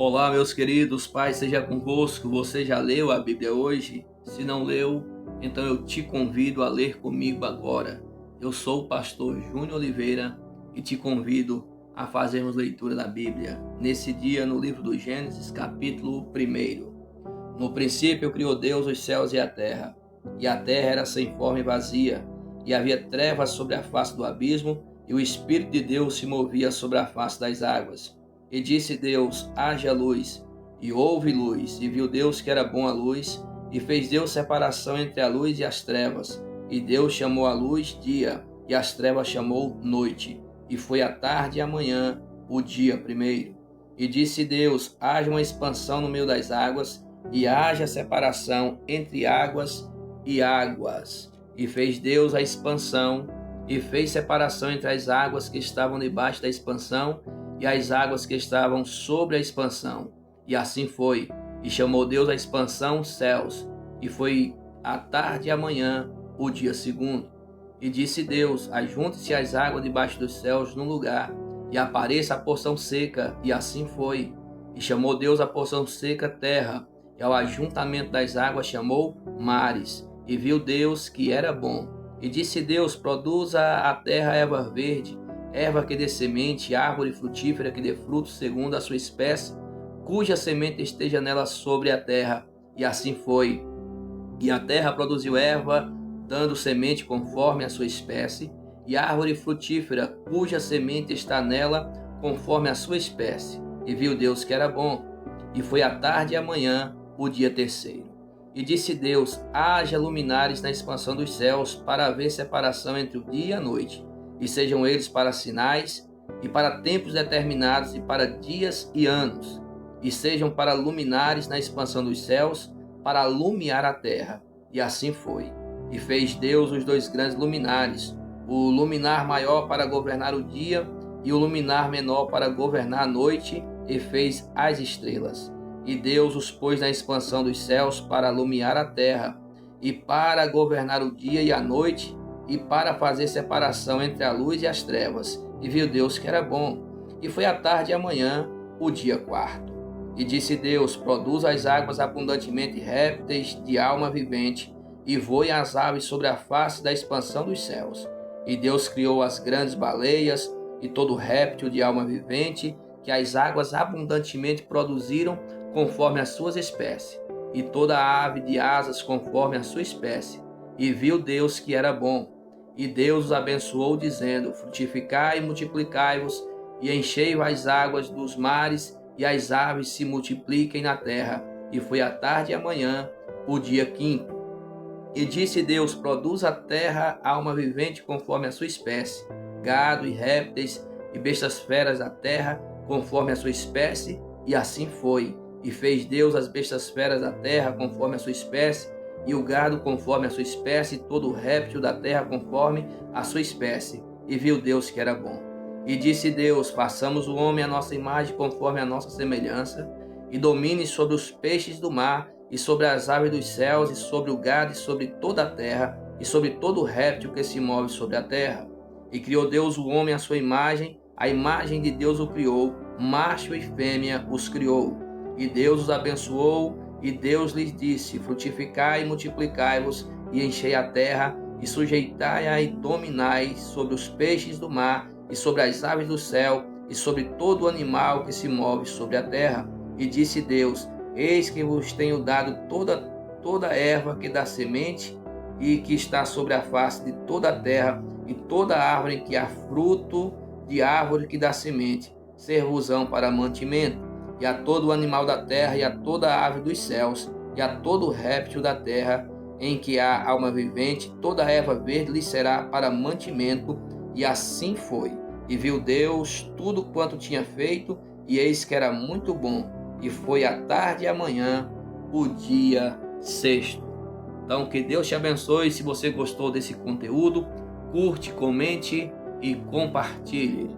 Olá, meus queridos, Pai seja convosco. Você já leu a Bíblia hoje? Se não leu, então eu te convido a ler comigo agora. Eu sou o pastor Júnior Oliveira e te convido a fazermos leitura da Bíblia. Nesse dia, no livro do Gênesis, capítulo 1. No princípio criou Deus os céus e a terra era sem forma e vazia, e havia trevas sobre a face do abismo, e o Espírito de Deus se movia sobre a face das águas. E disse Deus: haja luz, e houve luz, e viu Deus que era bom a luz, e fez Deus separação entre a luz e as trevas. E Deus chamou a luz dia, e as trevas chamou noite. E foi a tarde e a manhã, o dia primeiro. E disse Deus: haja uma expansão no meio das águas, e haja separação entre águas e águas. E fez Deus a expansão, e fez separação entre as águas que estavam debaixo da expansão e as águas que estavam sobre a expansão. E assim foi. E chamou Deus a expansão céus. E foi a tarde e a manhã, o dia segundo. E disse Deus: ajunte-se as águas debaixo dos céus num lugar, e apareça a porção seca. E assim foi. E chamou Deus a porção seca terra, e ao ajuntamento das águas chamou mares. E viu Deus que era bom. E disse Deus: produza a terra erva verde, erva que dê semente, árvore frutífera que dê fruto segundo a sua espécie, cuja semente esteja nela sobre a terra. E assim foi. E a terra produziu erva, dando semente conforme a sua espécie, e árvore frutífera, cuja semente está nela conforme a sua espécie. E viu Deus que era bom. E foi a tarde e a manhã, o dia terceiro. E disse Deus: haja luminares na expansão dos céus, para haver separação entre o dia e a noite, e sejam eles para sinais, e para tempos determinados, e para dias e anos, e sejam para luminares na expansão dos céus, para alumiar a terra. E assim foi. E fez Deus os dois grandes luminares, o luminar maior para governar o dia, e o luminar menor para governar a noite, e fez as estrelas. E Deus os pôs na expansão dos céus para alumiar a terra, e para governar o dia e a noite, e para fazer separação entre a luz e as trevas. E viu Deus que era bom. E foi a tarde e a manhã, o dia quarto. E disse Deus: produza as águas abundantemente répteis de alma vivente, e voem as aves sobre a face da expansão dos céus. E Deus criou as grandes baleias, e todo réptil de alma vivente, que as águas abundantemente produziram conforme as suas espécies, e toda ave de asas conforme a sua espécie. E viu Deus que era bom. E Deus os abençoou, dizendo: frutificai e multiplicai-vos, e enchei as águas dos mares, e as aves se multipliquem na terra. E foi a tarde e a manhã, o dia quinto. E disse Deus: produza a terra alma vivente conforme a sua espécie, gado e répteis e bestas feras da terra conforme a sua espécie. E assim foi. E fez Deus as bestas feras da terra conforme a sua espécie, e o gado conforme a sua espécie, e todo o réptil da terra conforme a sua espécie. E viu Deus que era bom. E disse Deus: façamos o homem à nossa imagem conforme a nossa semelhança, e domine sobre os peixes do mar, e sobre as aves dos céus, e sobre o gado, e sobre toda a terra, e sobre todo o réptil que se move sobre a terra. E criou Deus o homem à sua imagem, a imagem de Deus o criou, macho e fêmea os criou. E Deus os abençoou, e Deus lhes disse: frutificai e multiplicai-vos, e enchei a terra, e sujeitai-a e dominai sobre os peixes do mar, e sobre as aves do céu, e sobre todo o animal que se move sobre a terra. E disse Deus: eis que vos tenho dado toda erva que dá semente, e que está sobre a face de toda a terra, e toda árvore em que há fruto de árvore que dá semente, ser-vos-ão para mantimento. E a todo o animal da terra, e a toda a ave dos céus, e a todo o réptil da terra, em que há alma vivente, toda a erva verde lhe será para mantimento. E assim foi. E viu Deus tudo quanto tinha feito, e eis que era muito bom. E foi a tarde e a manhã, o dia sexto. Então, que Deus te abençoe. Se você gostou desse conteúdo, curte, comente e compartilhe.